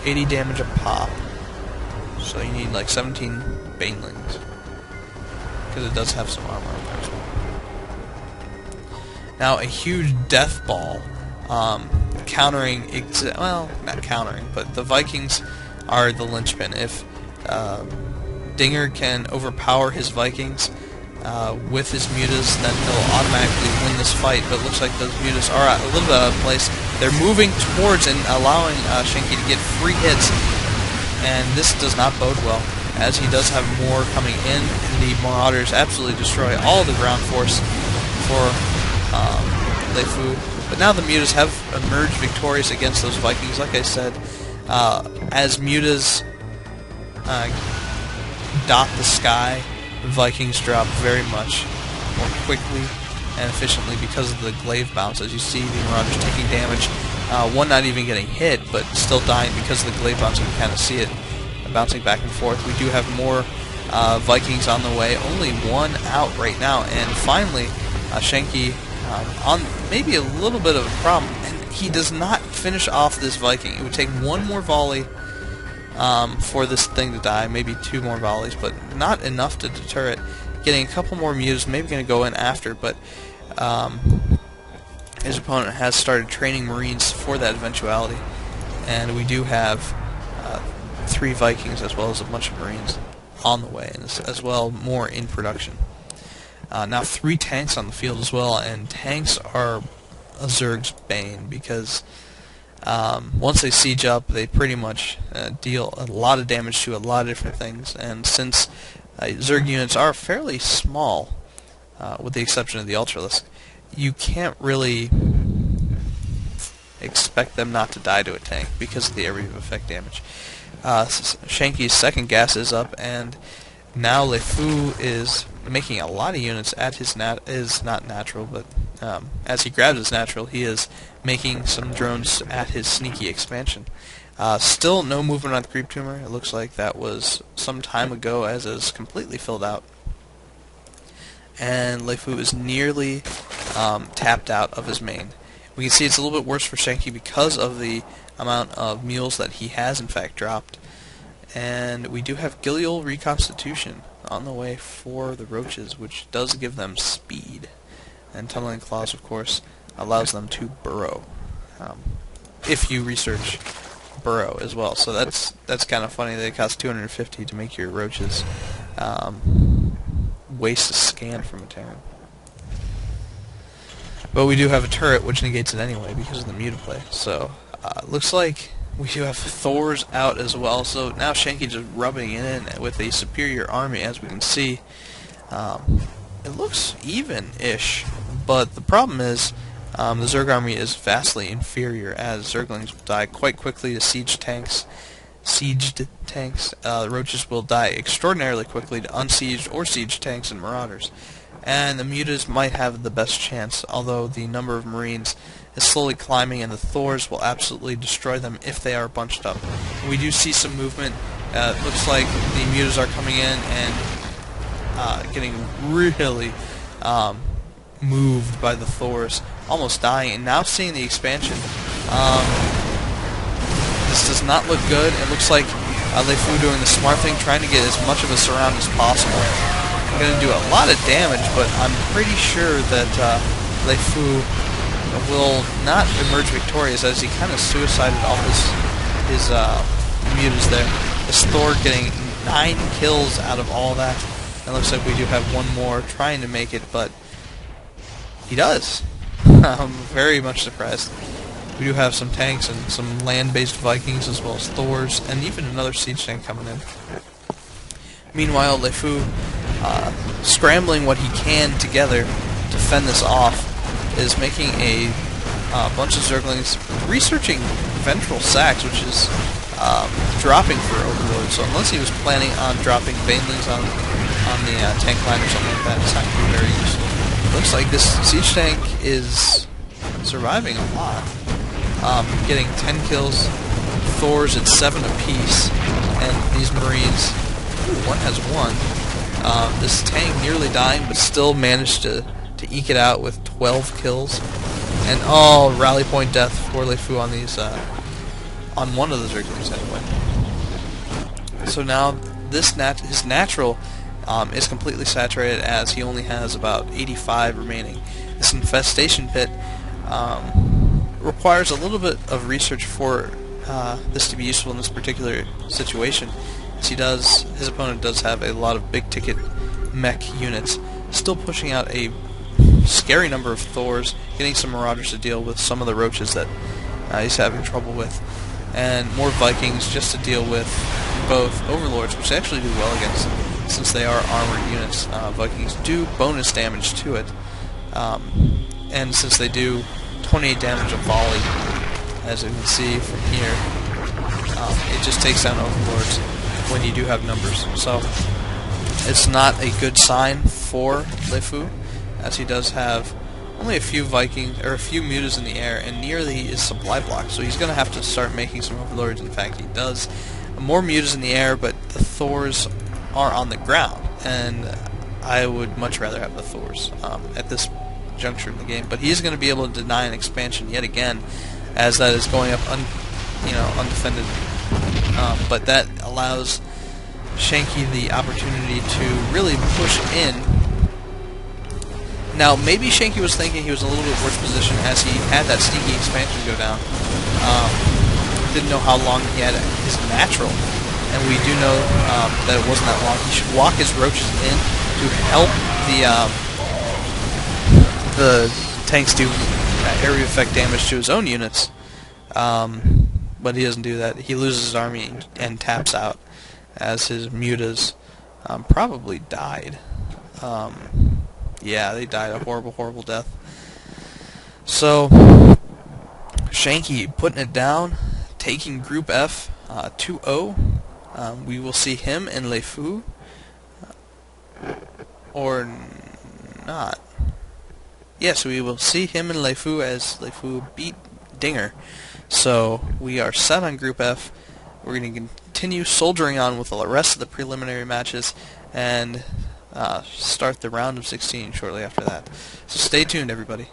80 damage a pop. So you need like 17 banelings. Because it does have some armor on there as well. Now a huge death ball, countering, well, not countering, but the Vikings are the linchpin. If Dinger can overpower his Vikings with his mutas, then he'll automatically win this fight. But it looks like those mutas are a little bit out of place. They're moving towards and allowing sHaNkY to get free hits, and this does not bode well, as he does have more coming in. The Marauders absolutely destroy all the ground force for lefeu. But now the mutas have emerged victorious against those Vikings. Like I said, as mutas dot the sky, the Vikings drop very much more quickly and efficiently because of the glaive bounce. As you see, the Marauders taking damage, one not even getting hit, but still dying because of the glaive bounce. You can kind of see it bouncing back and forth. We do have more Vikings on the way, only one out right now, and finally sHaNkY on maybe a little bit of a problem, and he does not finish off this Viking. It would take one more volley for this thing to die, maybe two more volleys, but not enough to deter it. Getting a couple more mutas, maybe going to go in after, but his opponent has started training Marines for that eventuality, and we do have 3 Vikings as well as a bunch of Marines on the way, and as well more in production. Now 3 tanks on the field as well, and tanks are a Zerg's bane because once they siege up, they pretty much deal a lot of damage to a lot of different things, and since Zerg units are fairly small, with the exception of the Ultralisk, you can't really expect them not to die to a tank because of the area of effect damage. sHaNkY's second gas is up, and now lefeu is making a lot of units at his not natural, but as he grabs his natural, he is making some drones at his sneaky expansion. Still no movement on the creep tumor. It looks like that was some time ago, as it is completely filled out. And lefeu is nearly tapped out of his main. We can see it's a little bit worse for sHaNkY because of the amount of mules that he has in fact dropped. And we do have Gillial Reconstitution on the way for the Roaches, which does give them speed. And Tunneling Claws, of course, allows them to burrow. If you research burrow as well. So that's kind of funny. They cost 250 to make your Roaches waste a scan from a Terran. But we do have a turret, which negates it anyway because of the mutaplay. So looks like we do have Thors out as well. So now sHaNkY just rubbing it in with a superior army, as we can see. It looks even-ish, but the problem is the Zerg army is vastly inferior, as Zerglings will die quite quickly to sieged tanks. The Roaches will die extraordinarily quickly to unsieged or sieged tanks and Marauders. And the mutas might have the best chance, although the number of Marines is slowly climbing, and the Thors will absolutely destroy them if they are bunched up. We do see some movement. It looks like the mutas are coming in and getting really moved by the Thors, almost dying, and now seeing the expansion. This does not look good. It looks like lefeu doing the smart thing, trying to get as much of a surround as possible. Going to do a lot of damage, but I'm pretty sure that lefeu will not emerge victorious, as he kind of suicided all his mutas there. This Thor getting 9 kills out of all that. It looks like we do have one more trying to make it, but he does. I'm very much surprised. We do have some tanks and some land-based Vikings, as well as Thors, and even another siege tank coming in. Meanwhile, lefeu, scrambling what he can together to fend this off, is making a bunch of Zerglings researching ventral sacks, which is dropping for Overlord. So unless he was planning on dropping banelings on the tank line or something like that, it's not going to be very useful. Looks like this siege tank is surviving a lot. Getting 10 kills, Thors at 7 apiece, and these Marines, one has 1. This tank nearly dying, but still managed to eke it out with 12 kills. And rally point death for lefeu on these on one of those victories anyway. So now his natural is completely saturated, as he only has about 85 remaining. This infestation pit requires a little bit of research for this to be useful in this particular situation, as his opponent does have a lot of big ticket mech units, still pushing out a scary number of Thors, getting some Marauders to deal with some of the roaches that he's having trouble with, and more Vikings just to deal with both Overlords, which they actually do well against, since they are armored units. Vikings do bonus damage to it, and since they do 28 damage of volley, as you can see from here, it just takes down Overlords when you do have numbers. So it's not a good sign for lefeu, as he does have only a few Vikings, or a few mutas in the air, and nearly his supply block, so he's going to have to start making some Overlords. In fact, he does. More mutas in the air, but the Thors are on the ground, and I would much rather have the Thors at this juncture in the game. But he is going to be able to deny an expansion yet again, as that is going up undefended. But that allows sHaNkY the opportunity to really push in. Now, maybe sHaNkY was thinking he was in a little bit worse position, as he had that sneaky expansion go down. Didn't know how long he had his natural, and we do know that it wasn't that long. He should walk his roaches in to help the tanks do area effect damage to his own units, but he doesn't do that. He loses his army and taps out, as his mutas probably died. Yeah, they died a horrible, horrible death. So sHaNkY putting it down, taking Group F 2-0. We will see him and lefeu, or not. Yes, we will see him and lefeu, as lefeu beat Dinger. So we are set on Group F. We're going to continue soldiering on with the rest of the preliminary matches, and start the round of 16 shortly after that. So stay tuned, everybody.